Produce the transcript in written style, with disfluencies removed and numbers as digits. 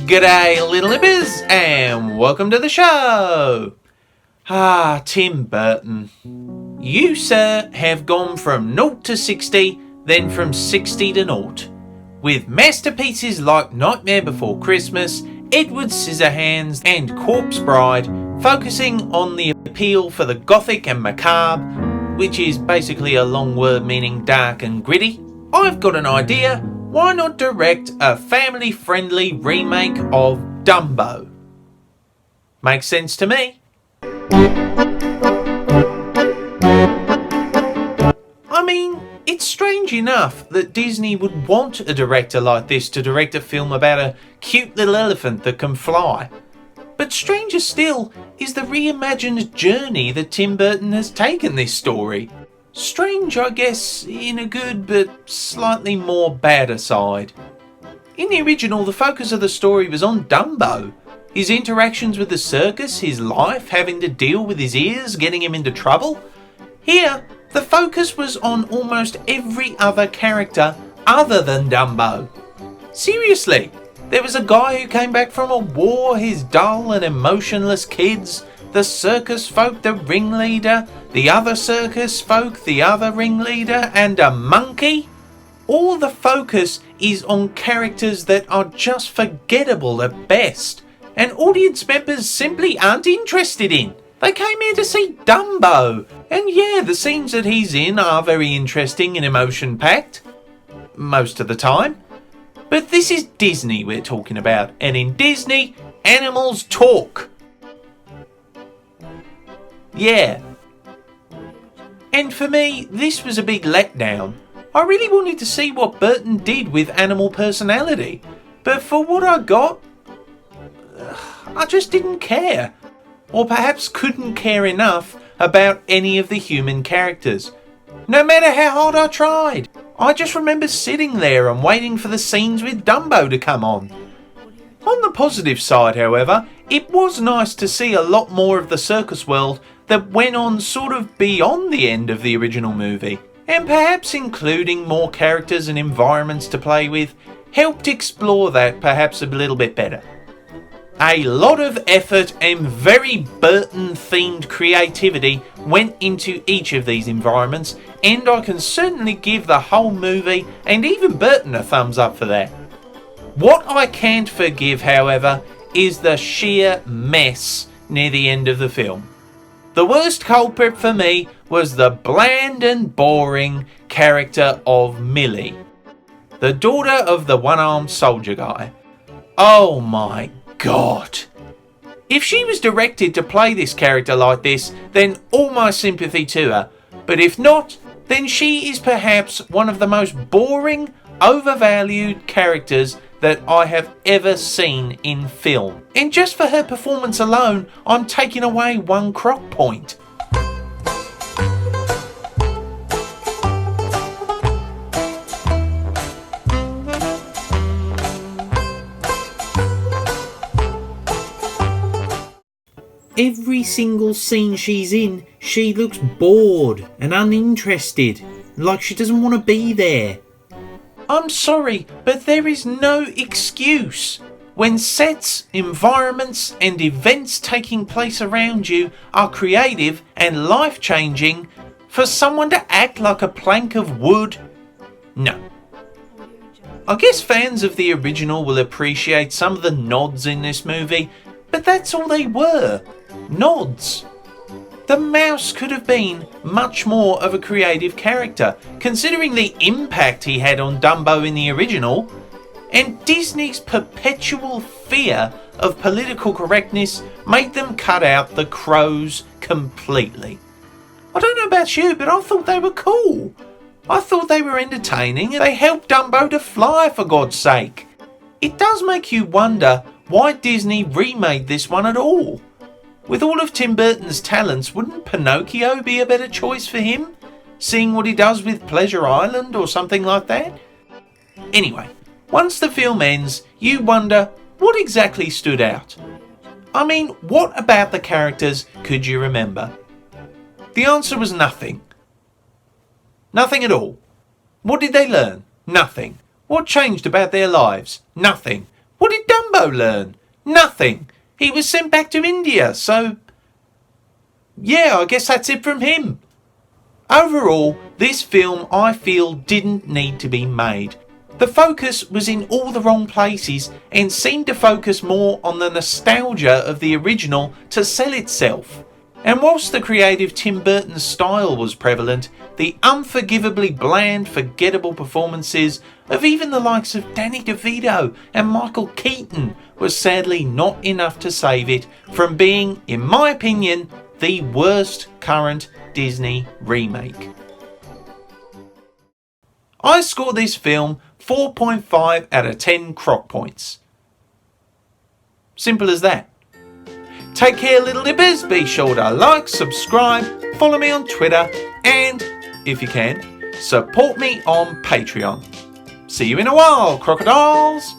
G'day little lippers and welcome to the show. Tim Burton. You, sir, have gone from 0 to 60, then from 60 to 0. With masterpieces like Nightmare Before Christmas, Edward Scissorhands and Corpse Bride focusing on the appeal for the gothic and macabre, which is basically a long word meaning dark and gritty, I've got an idea. Why not direct a family-friendly remake of Dumbo? Makes sense to me. I mean, it's strange enough that Disney would want a director like this to direct a film about a cute little elephant that can fly. But stranger still is the reimagined journey that Tim Burton has taken this story. Strange, I guess, in a good but slightly more badder side. In the original, the focus of the story was on Dumbo. His interactions with the circus, his life, having to deal with his ears, getting him into trouble. Here, the focus was on almost every other character other than Dumbo. Seriously, there was a guy who came back from a war, his dull and emotionless kids, the circus folk, the ringleader, the other circus folk, the other ringleader, and a monkey. All the focus is on characters that are just forgettable at best, and audience members simply aren't interested in. They came here to see Dumbo, and yeah, the scenes that he's in are very interesting and emotion-packed. Most of the time. But this is Disney we're talking about, and in Disney, animals talk. Yeah. And for me, this was a big letdown. I really wanted to see what Burton did with animal personality, but for what I got, I just didn't care. Or perhaps couldn't care enough about any of the human characters. No matter how hard I tried. I just remember sitting there and waiting for the scenes with Dumbo to come on. On the positive side, however, it was nice to see a lot more of the circus world that went on sort of beyond the end of the original movie, and perhaps including more characters and environments to play with helped explore that perhaps a little bit better. A lot of effort and very Burton-themed creativity went into each of these environments, and I can certainly give the whole movie and even Burton a thumbs up for that. What I can't forgive, however, is the sheer mess near the end of the film. The worst culprit for me was the bland and boring character of Millie, the daughter of the one-armed soldier guy. Oh my God. If she was directed to play this character like this, then all my sympathy to her. But if not, then she is perhaps one of the most boring, overvalued characters that I have ever seen in film. And just for her performance alone, I'm taking away 1 Croc point. Every single scene she's in, she looks bored and uninterested, like she doesn't want to be there. I'm sorry, but there is no excuse. When sets, environments and events taking place around you are creative and life-changing, for someone to act like a plank of wood? No. I guess fans of the original will appreciate some of the nods in this movie, but that's all they were. Nods. The mouse could have been much more of a creative character, considering the impact he had on Dumbo in the original, and Disney's perpetual fear of political correctness made them cut out the crows completely. I don't know about you, but I thought they were cool. I thought they were entertaining, and they helped Dumbo to fly, for God's sake. It does make you wonder why Disney remade this one at all. With all of Tim Burton's talents, wouldn't Pinocchio be a better choice for him? Seeing what he does with Pleasure Island or something like that? Anyway, once the film ends, you wonder what exactly stood out. I mean, what about the characters could you remember? The answer was nothing. Nothing at all. What did they learn? Nothing. What changed about their lives? Nothing. What did Dumbo learn? Nothing. He was sent back to India, so yeah, I guess that's it from him. Overall, this film I feel didn't need to be made. The focus was in all the wrong places and seemed to focus more on the nostalgia of the original to sell itself. And whilst the creative Tim Burton style was prevalent, the unforgivably bland, forgettable performances of even the likes of Danny DeVito and Michael Keaton was sadly not enough to save it from being, in my opinion, the worst current Disney remake. I score this film 4.5 out of 10 Croc points. Simple as that. Take care, little nippers. Be sure to like, subscribe, follow me on Twitter, and, if you can, support me on Patreon. See you in a while, crocodiles.